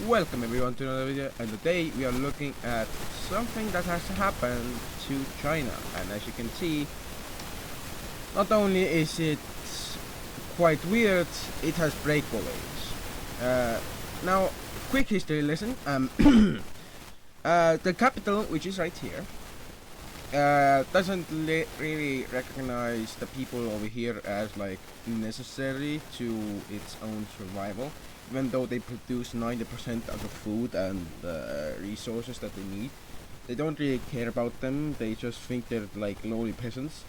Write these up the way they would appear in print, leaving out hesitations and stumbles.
Welcome everyone to another video, and today we are looking at something that has happened to China. And as you can see, not only is it quite weird, it has breakaways. Now, quick history lesson. The capital, which is right here, doesn't really recognize the people over here as like necessary to its own survival, even though they produce 90% of the food and resources that they need. They don't really care about them. They just think they're like lowly peasants.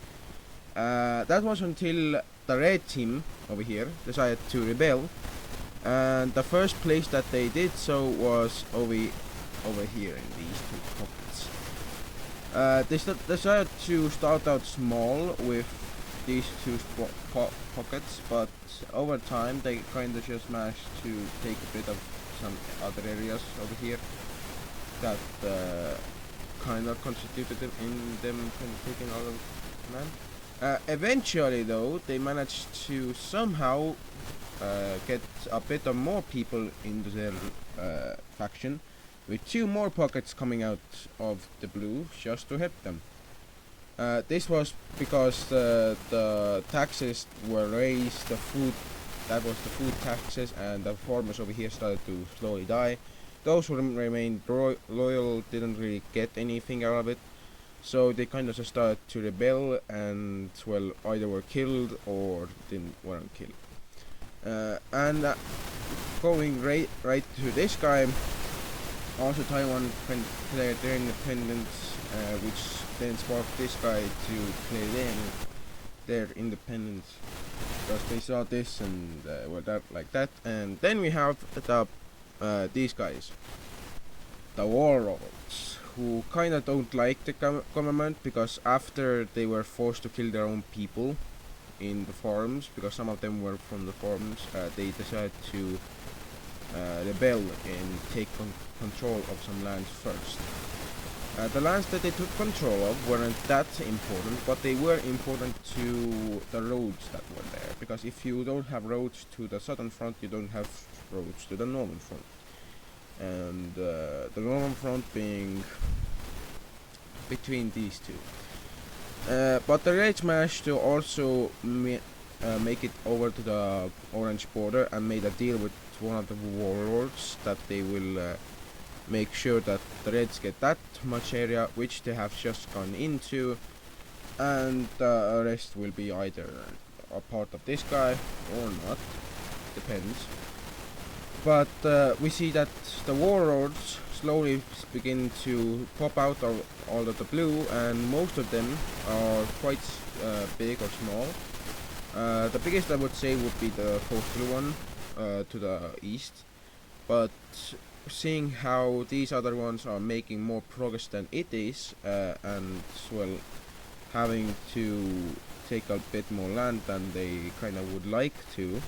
That was until the red team over here decided to rebel, and the first place that they did so was over here in these two pockets. They decided to start out small with these two pockets, but over time they kind of just managed to take a bit of some other areas over here that kind of constituted in them kind of taking all of land. Eventually, though, they managed to somehow get a bit of more people into their faction, with two more pockets coming out of the blue just to help them. This was because the taxes were raised, that was the food taxes, and the farmers over here started to slowly die. Those who remained loyal didn't really get anything out of it, so they kind of just started to rebel, and well, either were killed or weren't killed. And going right to this guy, also Taiwan declared their independence, which then sparked this guy to declare their independence, because they saw this and well, that like that. And then we have these guys, the warlords, who kind of don't like the government, because after they were forced to kill their own people in the farms, because some of them were from the farms, they decided to rebel and take control of some lands first. The lands that they took control of weren't that important, but they were important to the roads that were there, because if you don't have roads to the southern front, you don't have roads to the northern front. And the northern front being between these two. But the Reds managed to also make it over to the orange border and made a deal with one of the warlords that they will make sure that the Reds get that much area, which they have just gone into, and the rest will be either a part of this guy or not, depends. But we see that the warlords slowly begin to pop out of all of the blue, and most of them are quite big or small. The biggest I would say would be the coastal one to the east, but seeing how these other ones are making more progress than it is, and well, having to take a bit more land than they kind of would like to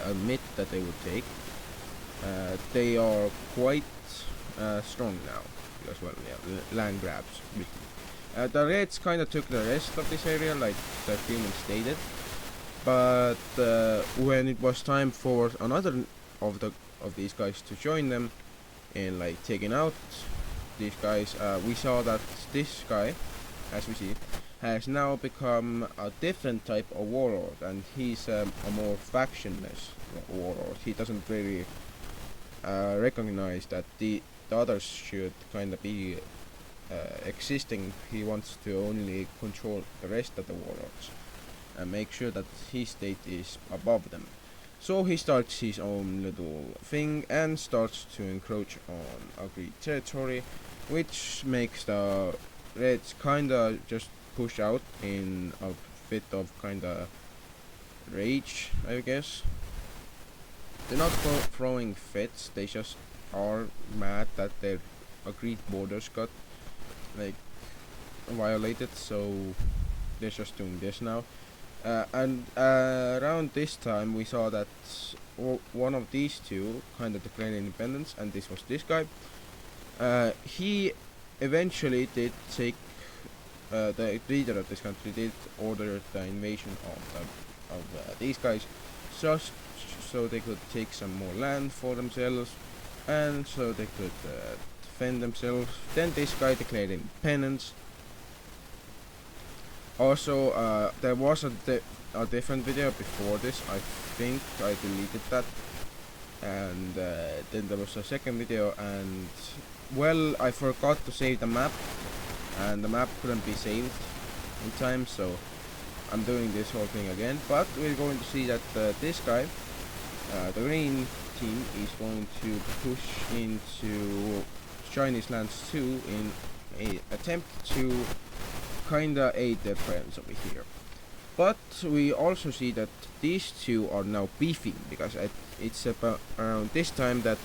admit that they would take, they are quite strong now, because well, yeah, land grabs. The Reds kind of took the rest of this area, like the human stated, but when it was time for another of these guys to join them in like taking out these guys, we saw that this guy, as we see, has now become a different type of warlord, and he's a more factionless warlord. He doesn't really recognize that the others should kind of be existing. He wants to only control the rest of the warlords and make sure that his state is above them. So he starts his own little thing and starts to encroach on agreed territory, which makes the Reds kinda just push out in a bit of kinda rage, I guess. They're not throwing fits, they just are mad that their agreed borders got like violated, so they're just doing this now. And around this time we saw that one of these two kind of declared independence, and this was this guy. He eventually did take the leader of this country did order the invasion of these guys, so they could take some more land for themselves, and so they could defend themselves. Then this guy declared independence. Also, there was a different video before this. I think I deleted that, and then there was a second video, and well, I forgot to save the map, and the map couldn't be saved in time, so I'm doing this whole thing again. But we're going to see that this guy, the green team, is going to push into Chinese lands too in a attempt to kinda aid their friends over here. But we also see that these two are now beefing, because it's about around this time that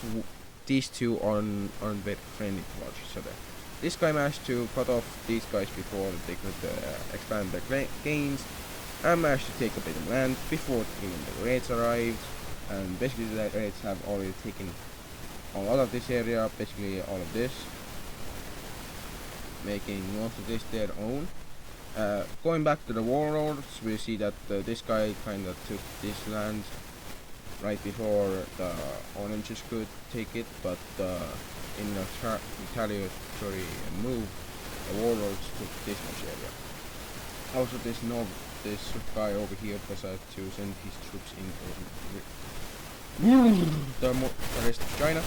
these two aren't very friendly towards each other. This guy managed to cut off these guys before they could expand their gains, and managed to take a bit of land before even the raids arrived. And basically the raids have already taken a lot of this area, basically all of this, making most of this their own. Going back to the warlords, we see that this guy kind of took this land right before the oranges could take it, but in a retaliatory move, the warlords took this much area. Also, this guy over here decided to send his troops into the rest of China,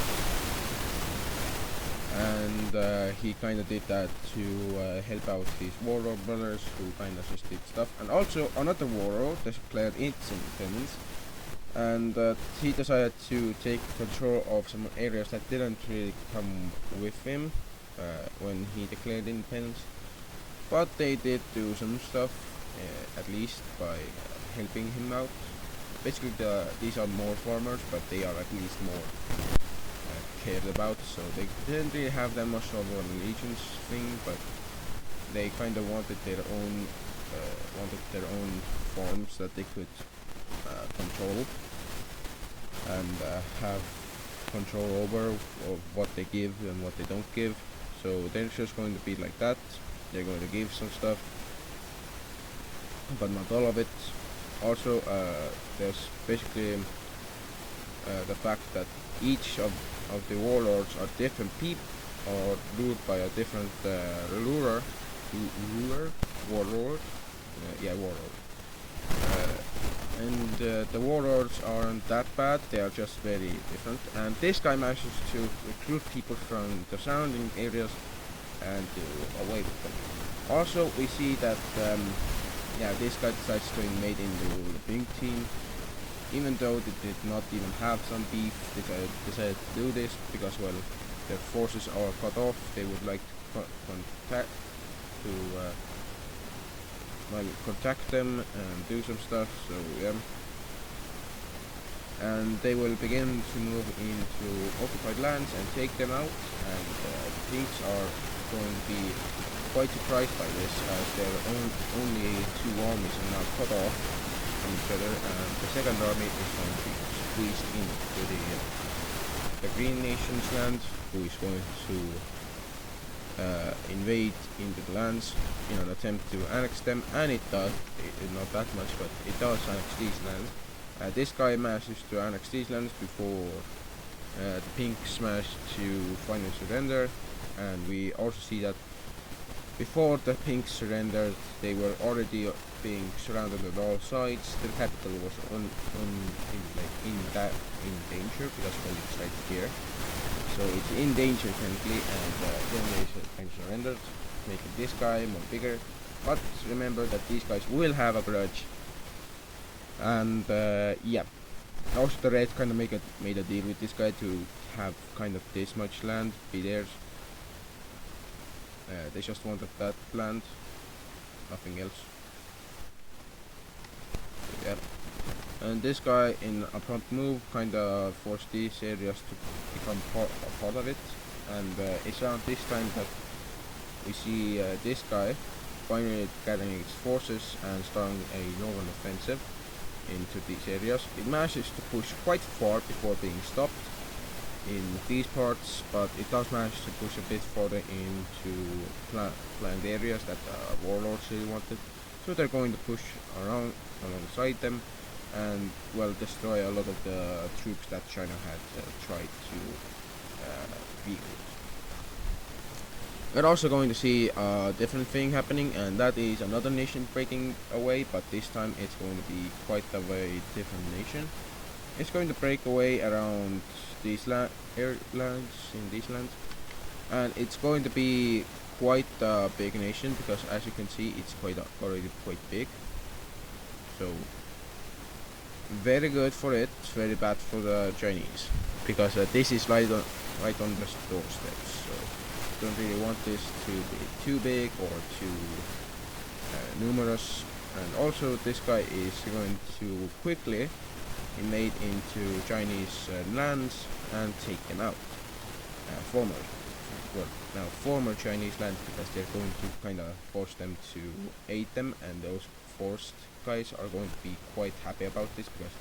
and he kind of did that to help out his warlord brothers, who kind of just did stuff. And also another warlord declared its independence, and he decided to take control of some areas that didn't really come with him when he declared independence, but they did do some stuff, at least by helping him out. Basically these are more farmers, but they are at least more cared about, so they didn't really have that much of an allegiance thing, but they kind of wanted their own farms that they could control and have control over of what they give and what they don't give. So they're just going to be like that. They're going to give some stuff, but not all of it. Also, there's basically the fact that each of the warlords are different people, or ruled by a different warlord. Warlord. And the warlords aren't that bad, they are just very different. And this guy manages to recruit people from the surrounding areas and do away with them. Also, we see that this guy decides to invade into the pink team, even though they did not even have some beef. They decided to do this because, well, their forces are cut off. They would like to contact them and do some stuff. So yeah, and they will begin to move into occupied lands and take them out. And the pinks are going to be quite surprised by this, as their only two armies are now cut off from each other, and the second army is going to be squeezed into the Green Nation's land, who is going to invade into the lands in an attempt to annex them, and it does. Not that much, but it does annex these lands. This guy manages to annex these lands before the pinks managed to finally surrender, and we also see that before the pinks surrendered, they were already being surrounded on all sides. The capital was in danger, because, well, it's right here. So it's in danger technically, and then they surrendered, making this guy more bigger. But remember that these guys will have a grudge. And yeah, also the Reds kind of made a deal with this guy to have kind of this much land be theirs. They just wanted that land, nothing else. So, yeah. And this guy, in a prompt move, kind of forced these areas to become a part of it. And it's around this time that we see this guy finally gathering its forces and starting a northern offensive into these areas. It manages to push quite far before being stopped in these parts, but it does manage to push a bit further into planned areas that the warlords really wanted. So they're going to push around alongside them, and well destroy a lot of the troops that China had tried to beat. We're also going to see a different thing happening, and that is another nation breaking away, but this time it's going to be quite a very different nation. It's going to break away around these lands, in these lands, and it's going to be quite a big nation because, as you can see, it's already quite big. So very good for it, very bad for the Chinese because this is right on the doorsteps. So don't really want this to be too big or too numerous. And also this guy is going to quickly invade into Chinese lands and take them out. Former Chinese lands, because they're going to kind of force them to aid them, and those forced guys are going to be quite happy about this because,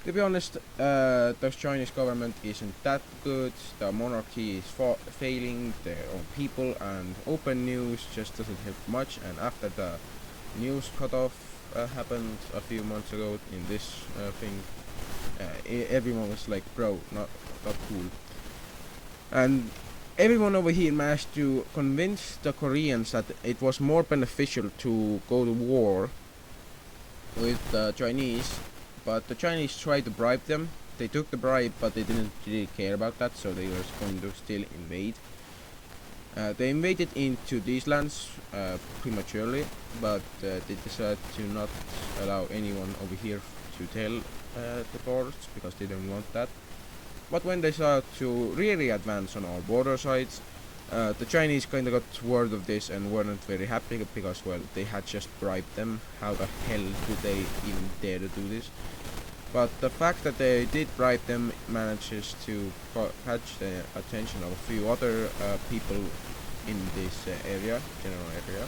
to be honest, the Chinese government isn't that good. The monarchy is failing their own people, and open news just doesn't help much. And after the news cutoff happened a few months ago in this thing, everyone was like, bro, not cool. And everyone over here managed to convince the Koreans that it was more beneficial to go to war with the Chinese, but the Chinese tried to bribe them. They took the bribe, but they didn't really care about that, so they were going to still invade. They invaded into these lands prematurely, but they decided to not allow anyone over here to tell the guards because they didn't want that. But when they started to really advance on our border sides, the Chinese kind of got word of this and weren't very happy because, well, they had just bribed them. How the hell did they even dare to do this? But the fact that they did bribe them manages to catch the attention of a few other people in this general area.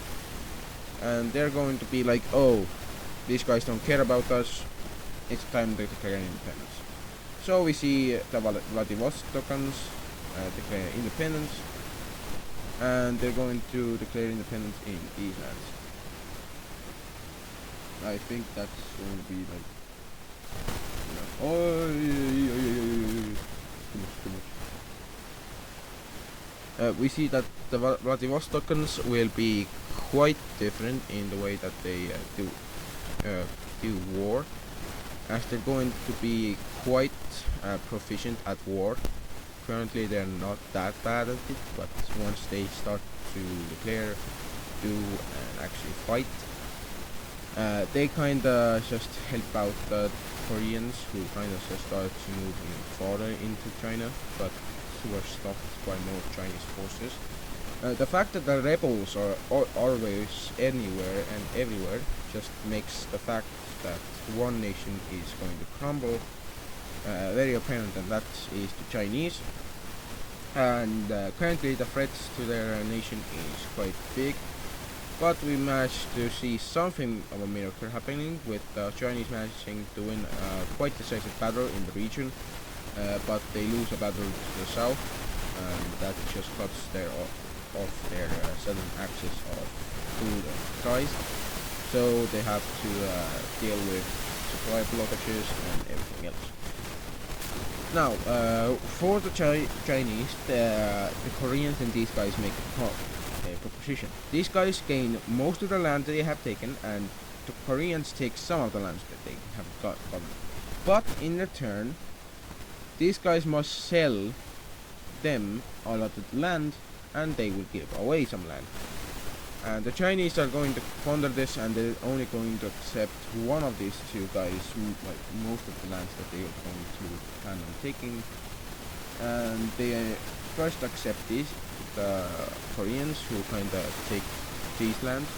And they're going to be like, oh, these guys don't care about us, it's time to declare independence. So we see the Vladivostokans declare independence, and they're going to declare independence in these lands. I think that's going to be like, too much. We see that the Vladivostokans will be quite different in the way that they do war, as they're going to be quite proficient at war. Currently they're not that bad at it, but once they start to declare, do, and actually fight, they kinda just help out the Koreans, who kinda just started to move even farther into China, but were stopped by more Chinese forces. The fact that the rebels are always anywhere and everywhere just makes the fact that one nation is going to crumble very apparent, and that is the Chinese. And currently the threats to their nation is quite big, but we managed to see something of a miracle happening, with the Chinese managing to win quite decisive battle in the region, but they lose a battle to the south, and that just cuts off their southern axis of food and supplies. So they have to deal with supply blockages and everything else. Now, for the Chinese, the Koreans and these guys make a proposition. These guys gain most of the land they have taken, and the Koreans take some of the lands that they have gotten. But in return, these guys must sell them a lot of land, and they will give away some land. And the Chinese are going to ponder this, and they're only going to accept one of these two guys, like most of the lands that they are going to plan on taking. And they first accept the Koreans, who kind of take these lands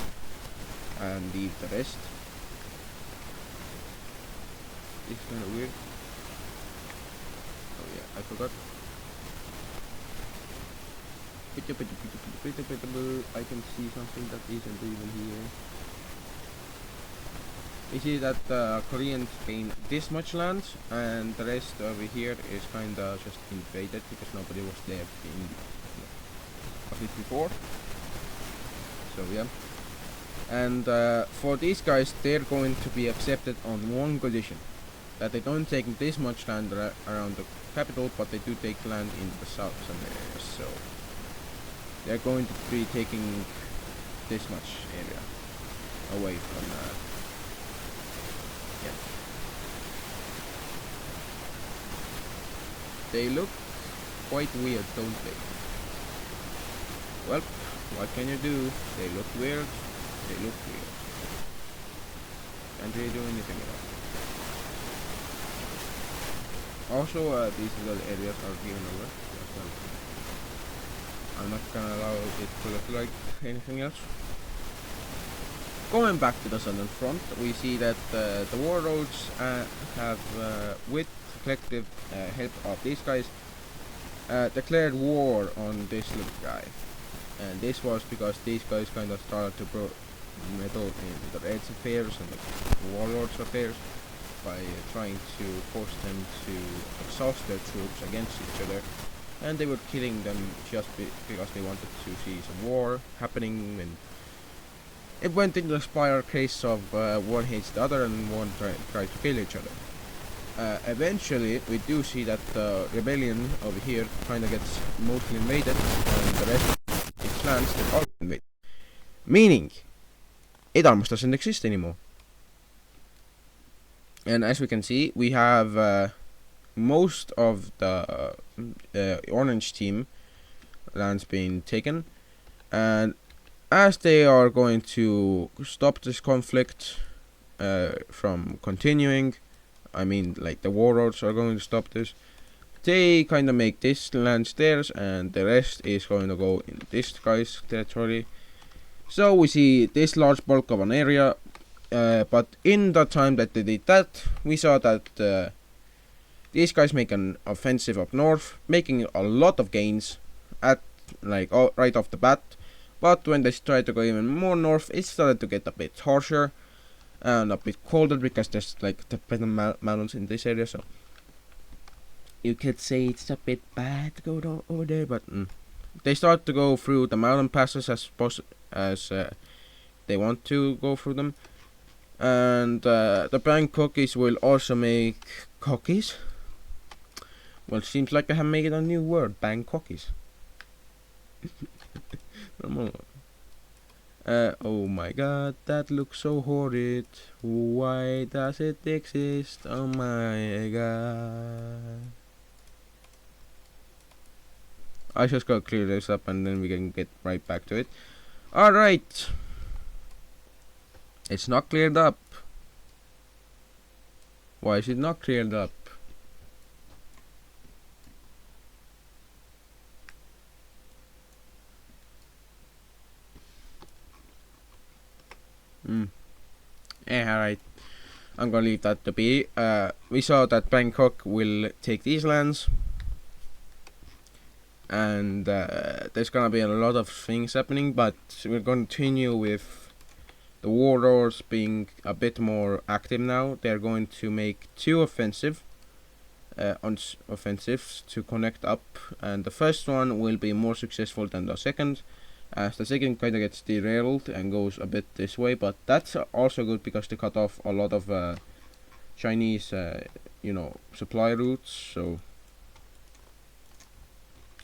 and leave the rest. It's kind of weird. Oh yeah, I forgot. I can see something that isn't even here. We see that the Koreans gain this much land, and the rest over here is kinda just invaded because nobody was there of it before. So yeah. And for these guys, they're going to be accepted on one condition: that they don't take this much land around the capital, but they do take land in the southern areas. So they're going to be taking this much area away from. Yeah. They look quite weird, don't they? Well, what can you do? They look weird. They look weird. Can't really do anything about it. Also, these little areas are given over. I'm not gonna allow it to look like anything else. Going back to the southern front, we see that the warlords have, with collective help of these guys, declared war on this little guy. And this was because these guys kind of started to meddle in the Red's affairs and the warlords' affairs by trying to force them to exhaust their troops against each other, and they were killing them just because they wanted to see some war happening. And it went into the spiral case of one hates the other and one tries to kill each other. Eventually, we do see that the rebellion over here kind of gets mostly invaded, and the rest of its lands get all invaded. Meaning, it almost doesn't exist anymore. And as we can see, we have most of the orange team lands being taken, and as they are going to stop this conflict from continuing, I mean, like, the warlords are going to stop this, they kind of make this land theirs, and the rest is going to go in this guy's territory. So we see this large bulk of an area, but in the time that they did that, we saw that these guys make an offensive up north, making a lot of gains at, like, right off the bat. But when they tried to go even more north, it started to get a bit harsher and a bit colder because there's, like, the mountains in this area. So you could say it's a bit bad to go over there, but they start to go through the mountain passes as they want to go through them. And the bank cookies will also make cookies. Well, seems like I have made a new word, bank cookies. Oh my god, that looks so horrid. Why does it exist? Oh my god. I just gotta clear this up and then we can get right back to it. Alright. It's not cleared up. Why is it not cleared up? Alright. I'm gonna leave that to be. We saw that Bangkok will take these lands. And there's gonna be a lot of things happening, but we're gonna continue with the warlords being a bit more active now. They're going to make two offensives to connect up, and the first one will be more successful than the second, as the second kind of gets derailed and goes a bit this way. But that's also good because they cut off a lot of Chinese supply routes, so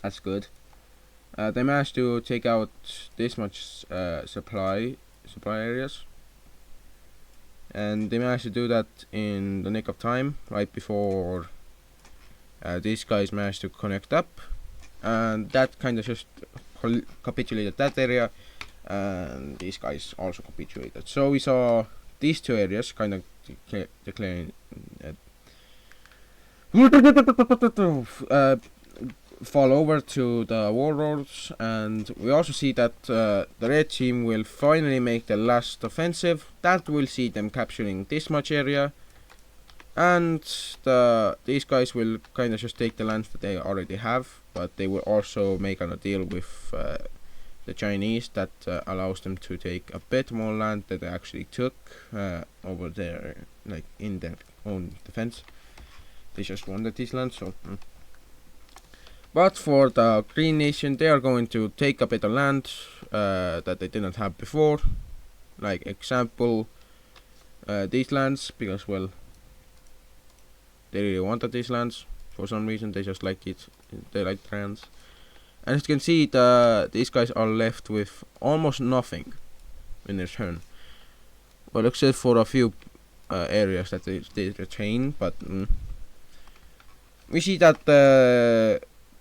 that's good. They managed to take out this much supply areas, and they managed to do that in the nick of time, right before these guys managed to connect up, and that kind of just capitulated that area, and these guys also capitulated. So we saw these two areas kind of declaring fall over to the warlords, and we also see that the red team will finally make the last offensive. That will see them capturing this much area, and these guys will kind of just take the lands that they already have, but they will also make a deal with the Chinese that allows them to take a bit more land that they actually took over there, like in their own defense. They just wanted these lands, so. But for the Green Nation, they are going to take a bit of land that they didn't have before, like example, these lands, because well, they really wanted these lands for some reason. They just like it. They like trans. And as you can see, these guys are left with almost nothing in their turn. Well, except for a few areas that they retain, but we see that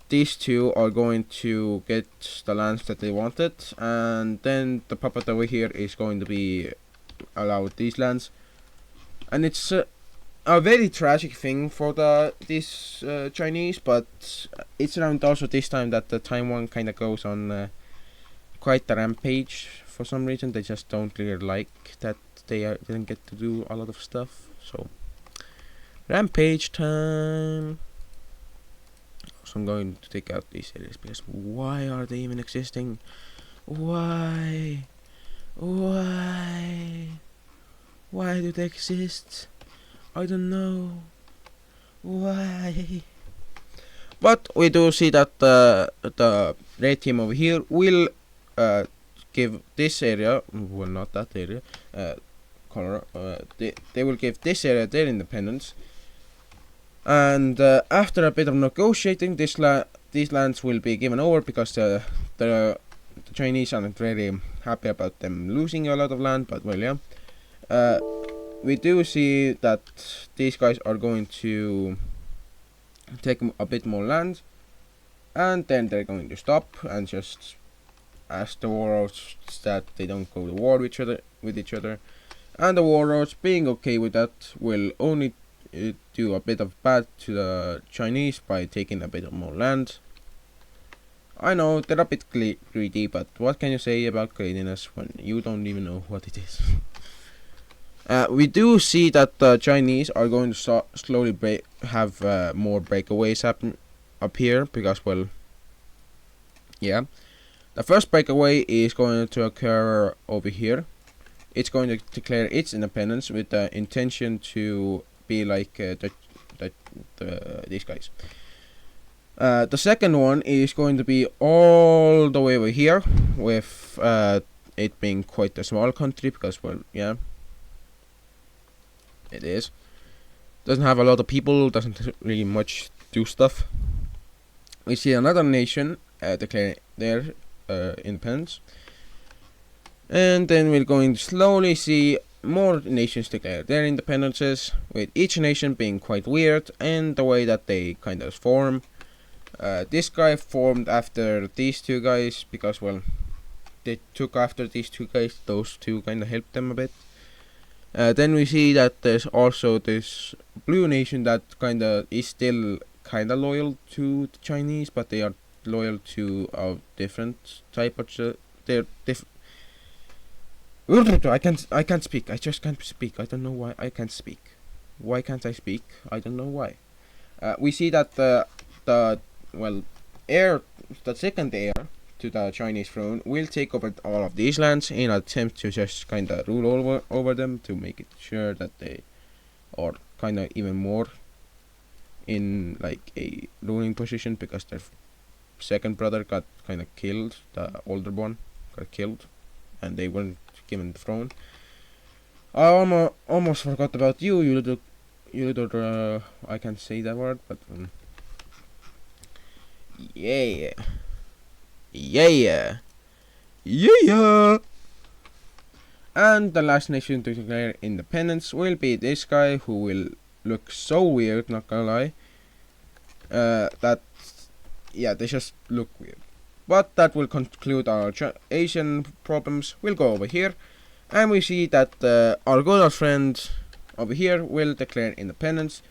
these two are going to get the lands that they wanted, and then the puppet over here is going to be allowed these lands, and it's a very tragic thing for these Chinese, but it's around also this time that the Taiwan kind of goes on quite a rampage for some reason. They just don't really like that they didn't get to do a lot of stuff. So rampage time. So I'm going to take out these areas because why are they even existing? Why? Why? Why do they exist? I don't know. Why? But we do see that the red team over here will give this area, well, not that area, color. They will give this area their independence. And after a bit of negotiating, these lands will be given over because the Chinese aren't really happy about them losing a lot of land. But well, yeah, we do see that these guys are going to take a bit more land, and then they're going to stop and just ask the warlords that they don't go to war with each other, and the warlords, being okay with that, will only do a bit of bad to the Chinese by taking a bit of more land. I know they're a bit greedy, but what can you say about greediness when you don't even know what it is? We do see that the Chinese are going to slowly have more breakaways happen up here, because well, yeah, the first breakaway is going to occur over here. It's going to declare its independence with the intention to be like these guys. The second one is going to be all the way over here, with it being quite a small country, because well, yeah, it is. Doesn't have a lot of people, doesn't really much do stuff. We see another nation declare their independence, and then we're going to slowly see more nations declare their independences, with each nation being quite weird and the way that they kind of form. This guy formed after these two guys because well, they took after these two guys. Those two kind of helped them a bit. Then we see that there's also this blue nation that kind of is still kind of loyal to the Chinese, but they are loyal to a different type of. They're different. I can't speak. I just can't speak. I don't know why I can't speak. Why can't I speak? I don't know why. We see that the second heir to the Chinese throne will take over all of these lands in an attempt to just kind of rule over them, to make it sure that they are kind of even more in like a ruling position, because their second brother got kind of killed. The older one got killed, and they weren't given the throne. I almost forgot about you little I can't say that word, but yeah. And the last nation to declare independence will be this guy, who will look so weird, not gonna lie. That, yeah, they just look weird. But that will conclude our Asian problems. We'll go over here, and we see that our good old friend over here will declare independence.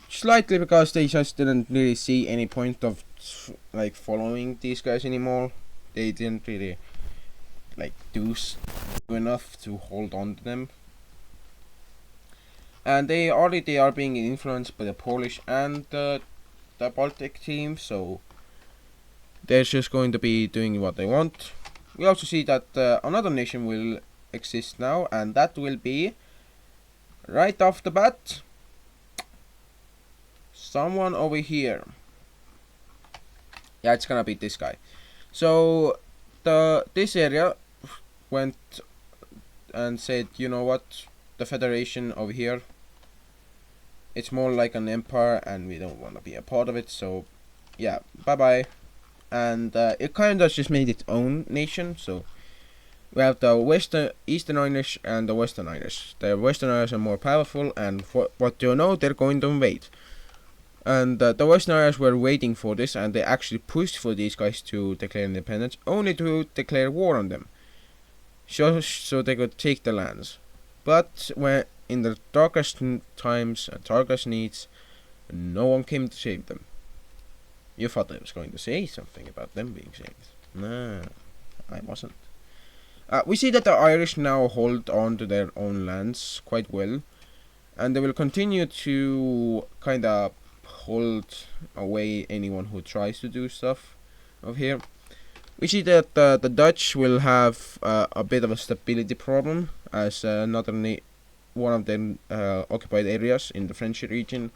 Slightly because they just didn't really see any point of like following these guys anymore. They didn't really like do enough to hold on to them, and they already are being influenced by the Polish and the Baltic team, so they're just going to be doing what they want. We also see that another nation will exist now, and that will be, right off the bat, someone over here. Yeah, it's gonna be this guy. So this area went and said, you know what, the Federation over here, it's more like an empire and we don't want to be a part of it, so yeah, bye bye. And it kind of just made its own nation, so we have the Eastern Irish and the Western Irish. The Western Irish are more powerful, and what you know, they're going to invade. And the Western Irish were waiting for this, and they actually pushed for these guys to declare independence, only to declare war on them, so they could take the lands. But when in the darkest times and darkest needs, no one came to save them. You thought I was going to say something about them being saved. No, I wasn't. We see that the Irish now hold on to their own lands quite well, and they will continue to kind of hold away anyone who tries to do stuff over here. We see that the Dutch will have a bit of a stability problem, as one of their occupied areas in the French region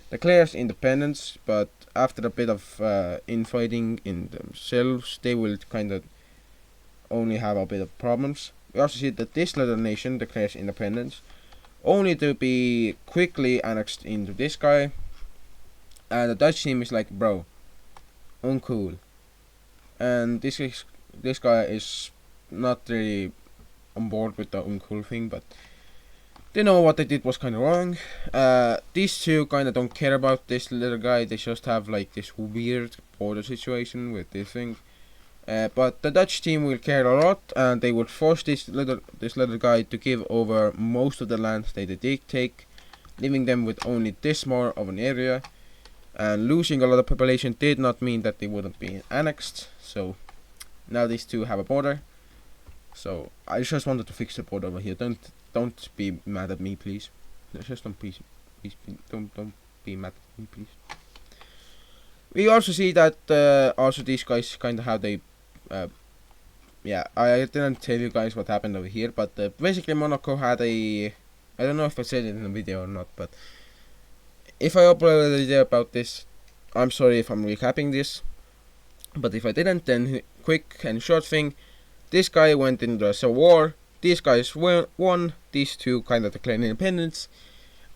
declares independence, but after a bit of infighting in themselves, they will kind of only have a bit of problems. We also see that this little nation declares independence, only to be quickly annexed into this guy. And the Dutch team is like, bro, uncool. And this guy is not really on board with the uncool thing, but they know what they did was kind of wrong. These two kind of don't care about this little guy. They just have like this weird border situation with this thing. But the Dutch team will care a lot, and they will force this little guy to give over most of the lands they did take, leaving them with only this small of an area. And losing a lot of population did not mean that they wouldn't be annexed. So now these two have a border. So I just wanted to fix the border over here. Don't be mad at me, please. Just don't don't be mad at me, please. We also see that also these guys kind of have yeah, I didn't tell you guys what happened over here, but basically Monaco had I don't know if I said it in the video or not, but if I uploaded a video about this, I'm sorry if I'm recapping this, but if I didn't, then quick and short thing, this guy went into a civil war, these guys won, these two kind of declared independence.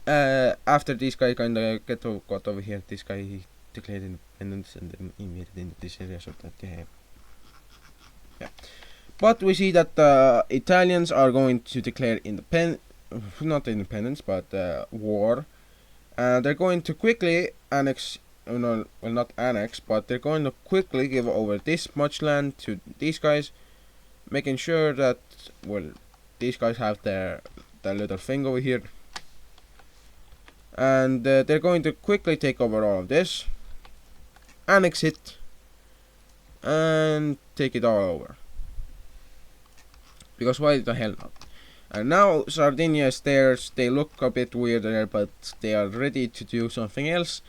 After this guy kind of got over here, this guy declared independence and then invaded into this area, so that yeah. But we see that the Italians are going to declare not independence, but war. They're going to quickly annex, well not annex, but they're going to quickly give over this much land to these guys, making sure that, well, these guys have their little thing over here. And they're going to quickly take over all of this, annex it, and take it all over. Because why the hell not? And now Sardinia is theirs. They look a bit weirder, but they are ready to do something else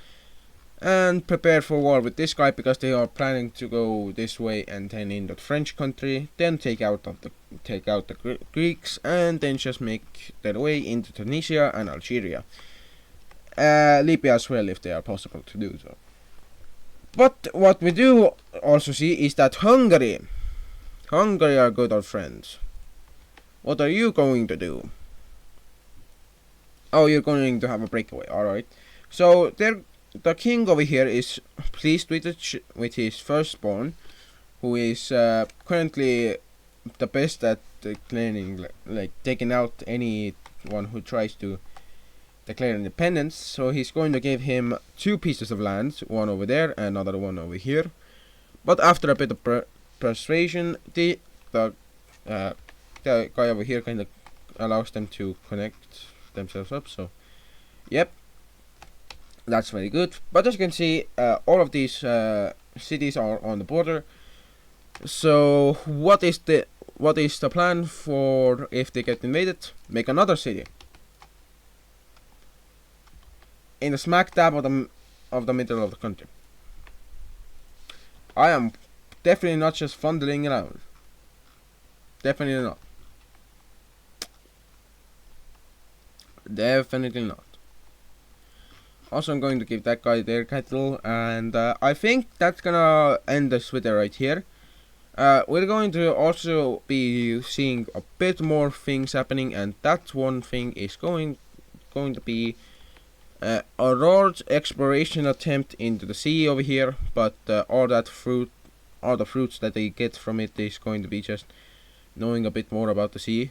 and prepare for war with this guy, because they are planning to go this way and then into the French country, then take out the Greeks, and then just make their way into Tunisia and Algeria, Libya as well, if they are possible to do so. But what we do also see is that Hungary are good old friends. What are you going to do? Oh, you're going to have a breakaway. Alright. So the king over here is pleased with his firstborn, who is currently the best at declaring, like taking out anyone who tries to declare independence. So he's going to give him 2 pieces of land, one over there and another one over here. But after a bit of persuasion, the guy over here kind of allows them to connect themselves up. So yep, that's very good. But as you can see, all of these cities are on the border. So what is the plan for if they get invaded? Make another city in the smack dab of the middle of the country. I am definitely not just fondling around. Definitely not. Definitely not. Also, I'm going to give that guy their cattle, and I think that's gonna end this video right here. We're going to also be seeing a bit more things happening, and that one thing is going to be a large exploration attempt into the sea over here. But all the fruits that they get from it is going to be just knowing a bit more about the sea.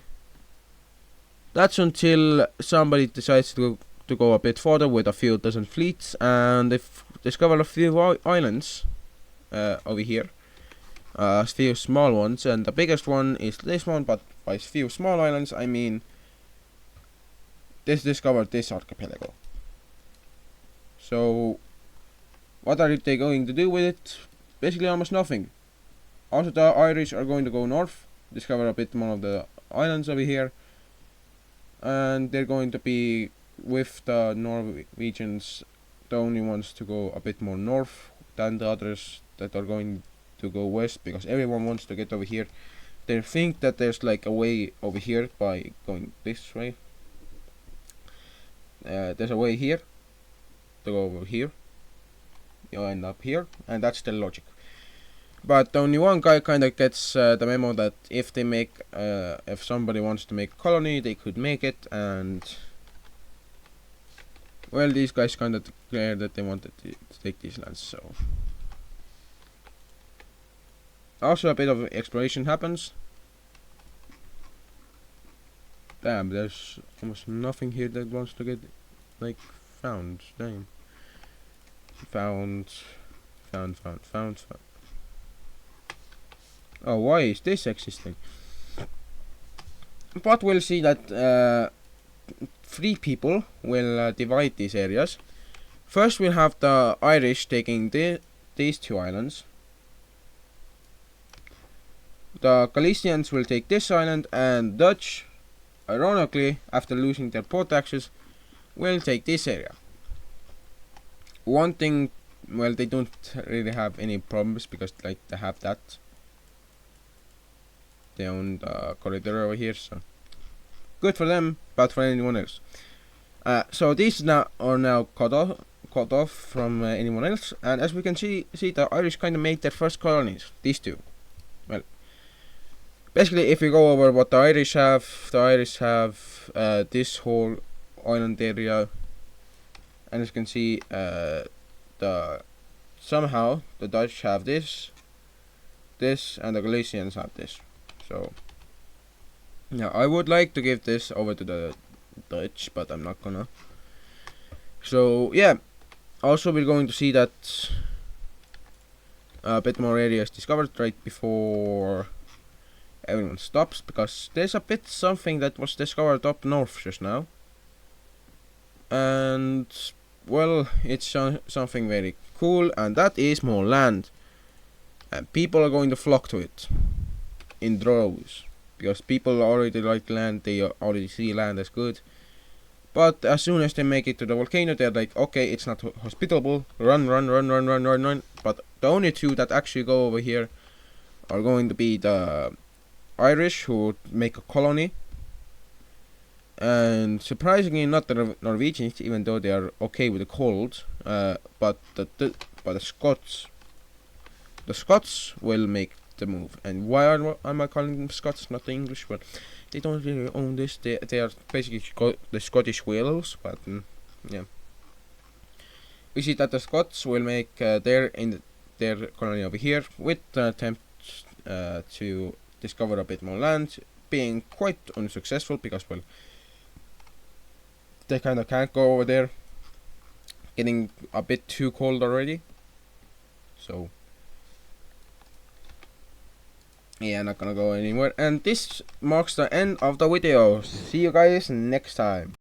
That's until somebody decides to go a bit further with a few dozen fleets, and they've discovered a few islands over here. A few small ones, and the biggest one is this one, but by few small islands I mean discovered this archipelago. So what are they going to do with it? Basically almost nothing. Also the Irish are going to go north, discover a bit more of the islands over here, and they're going to be, with the Norwegians, the only ones to go a bit more north than the others that are going to go west, because everyone wants to get over here. They think that there's like a way over here by going this way. There's a way here to go over here. You end up here, and that's the logic. But only one guy kind of gets the memo that if somebody wants to make a colony, they could make it, and well, these guys kind of declared that they wanted to take these lands. So also a bit of exploration happens. Damn, there's almost nothing here that wants to get like found. Damn. Found. Oh, why is this existing? But we'll see that 3 people will divide these areas. First we'll have the Irish taking these 2 islands. The Galicians will take this island, and Dutch, ironically, after losing their port taxes, will take this area. One thing, well, they don't really have any problems because like they have that. They own the corridor over here, so good for them, bad for anyone else. So these are now cut off from anyone else, and as we can see the Irish kind of made their first colonies. These 2. Well, basically, if we go over what the Irish have this whole island area, and as you can see, somehow the Dutch have this, and the Galicians have this. So yeah, I would like to give this over to the Dutch, but I'm not gonna. So yeah, also we're going to see that a bit more areas discovered right before everyone stops, because there's a bit something that was discovered up north just now, and well, it's something very cool, and that is more land, and people are going to flock to it in droves, because people already like land, they already see land as good. But as soon as they make it to the volcano, they're like, okay, it's not hospitable, run. But the only 2 that actually go over here are going to be the Irish, who make a colony, and surprisingly not the Norwegians, even though they are okay with the cold, but the Scots. The Scots will make the move. And why am I calling them Scots, not the English? Well, they don't really own this. They are basically the Scottish Wales, but yeah. We see that the Scots will make their colony over here, with the attempt to discover a bit more land, being quite unsuccessful because, well, they kind of can't go over there, getting a bit too cold already. So yeah, not gonna go anywhere. And this marks the end of the video. See you guys next time.